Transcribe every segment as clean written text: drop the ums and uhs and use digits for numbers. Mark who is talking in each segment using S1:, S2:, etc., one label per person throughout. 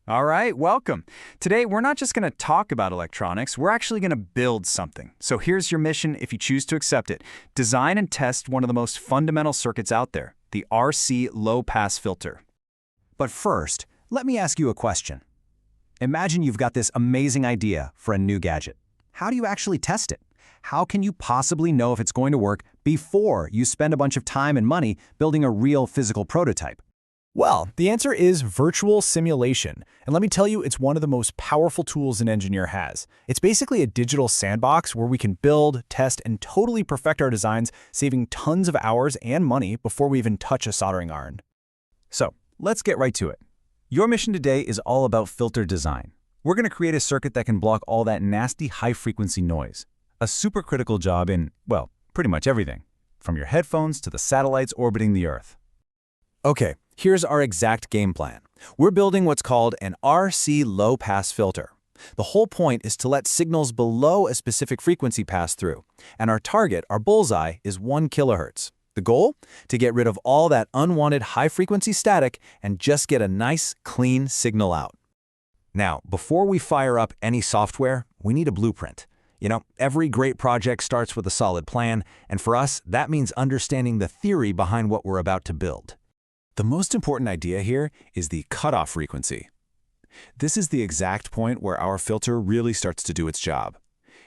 S1: All right, welcome. Today, we're not just going to talk about electronics, we're actually going to build something. So here's your mission if you choose to accept it. Design and test one of the most fundamental circuits out there, the RC low-pass filter.
S2: But first, let me ask you a question. Imagine you've got this amazing idea for a new gadget. How do you actually test it? How can you possibly know if it's going to work before you spend a bunch of time and money building a real physical prototype?
S3: Well, the answer is virtual simulation. And let me tell you, it's one of the most powerful tools an engineer has. It's basically a digital sandbox where we can build, test, and totally perfect our designs, saving tons of hours and money before we even touch a soldering iron.
S2: So, let's get right to it. Your mission today is all about filter design. We're going to create a circuit that can block all that nasty high-frequency noise. A supercritical job in, well, pretty much everything, from your headphones to the satellites orbiting the Earth. Okay, here's our exact game plan. We're building what's called an RC low-pass filter. The whole point is to let signals below a specific frequency pass through, and our target, our bullseye, is 1 kilohertz. The goal? To get rid of all that unwanted high-frequency static and just get a nice, clean signal out. Now, before we fire up any software, we need a blueprint. You know, every great project starts with a solid plan, and for us, that means understanding the theory behind what we're about to build. The most important idea here is the cutoff frequency. This is the exact point where our filter really starts to do its job.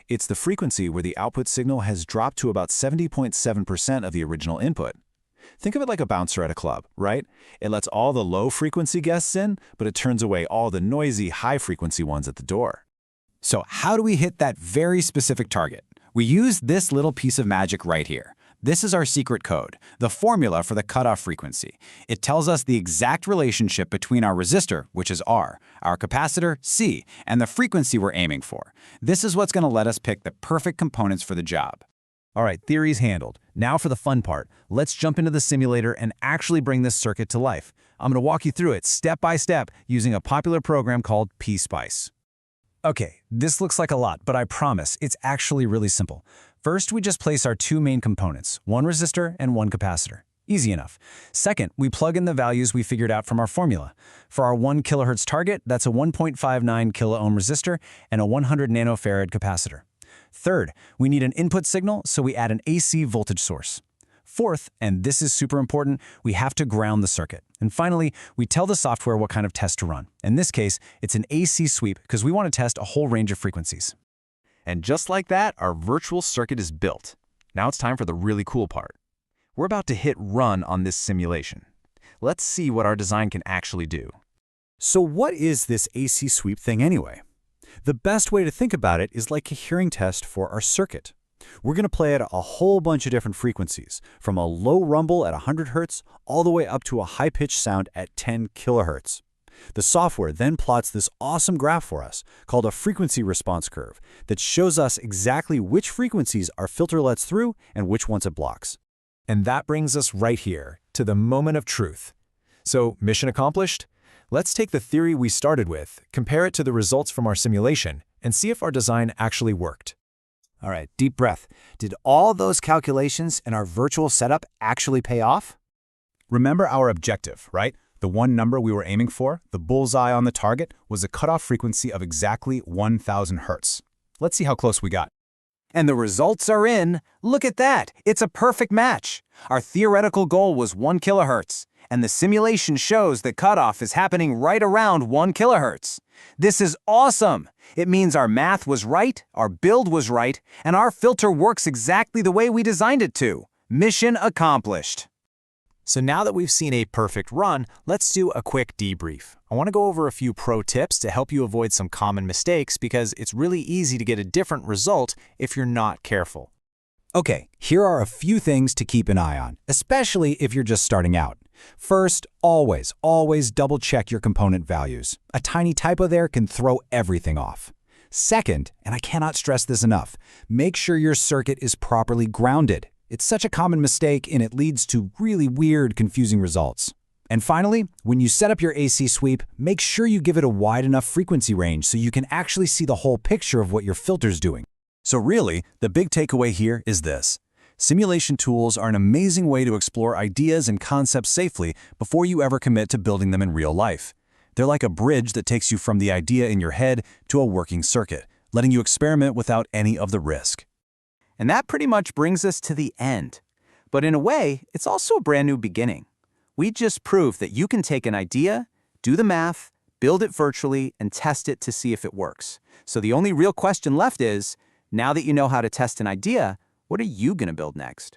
S2: It's the frequency where the output signal has dropped to about 70.7% of the original input. Think of it like a bouncer at a club, right? It lets all the low-frequency guests in, but it turns away all the noisy, high-frequency ones at the door. So how do we hit that very specific target? We use this little piece of magic right here. This is our secret code, the formula for the cutoff frequency. It tells us the exact relationship between our resistor, which is R, our capacitor, C, and the frequency we're aiming for. This is what's going to let us pick the perfect components for the job. All right, theory's handled. Now for the fun part. Let's jump into the simulator and actually bring this circuit to life. I'm going to walk you through it step by step using a popular program called PSpice. Okay, this looks like a lot, but I promise it's actually really simple. First, we just place our two main components, one resistor and one capacitor. Easy enough. Second, we plug in the values we figured out from our formula. For our 1 kilohertz target, that's a 1.59 kilo-ohm resistor and a 100 nanofarad capacitor. Third, we need an input signal, so we add an AC voltage source. Fourth, and this is super important, we have to ground the circuit. And finally, we tell the software what kind of test to run. In this case, it's an AC sweep because we want to test a whole range of frequencies. And just like that, our virtual circuit is built. Now it's time for the really cool part. We're about to hit run on this simulation. Let's see what our design can actually do. So what is this AC sweep thing anyway? The best way to think about it is like a hearing test for our circuit. We're going to play at a whole bunch of different frequencies, from a low rumble at 100 Hz all the way up to a high-pitched sound at 10 kilohertz. The software then plots this awesome graph for us, called a frequency response curve, that shows us exactly which frequencies our filter lets through and which ones it blocks. And that brings us right here, to the moment of truth. So, mission accomplished? Let's take the theory we started with, compare it to the results from our simulation, and see if our design actually worked. All right, deep breath. Did all those calculations in our virtual setup actually pay off? Remember our objective, right? The one number we were aiming for, the bullseye on the target, was a cutoff frequency of exactly 1,000 Hz. Let's see how close we got. And the results are in. Look at that. It's a perfect match. Our theoretical goal was 1 kilohertz, and the simulation shows the cutoff is happening right around 1 kilohertz. This is awesome. It means our math was right, our build was right, and our filter works exactly the way we designed it to. Mission accomplished. So now that we've seen a perfect run, let's do a quick debrief. I want to go over a few pro tips to help you avoid some common mistakes because it's really easy to get a different result if you're not careful. Okay, here are a few things to keep an eye on, especially if you're just starting out. First, always double-check your component values. A tiny typo there can throw everything off. Second, and I cannot stress this enough, make sure your circuit is properly grounded. It's such a common mistake and it leads to really weird, confusing results. And finally, when you set up your AC sweep, make sure you give it a wide enough frequency range so you can actually see the whole picture of what your filter's doing. So really, the big takeaway here is this. Simulation tools are an amazing way to explore ideas and concepts safely before you ever commit to building them in real life. They're like a bridge that takes you from the idea in your head to a working circuit, letting you experiment without any of the risk.
S4: And that pretty much brings us to the end. But in a way, it's also a brand new beginning. We just proved that you can take an idea, do the math, build it virtually, and test it to see if it works. So the only real question left is, now that you know how to test an idea, what are you going to build next?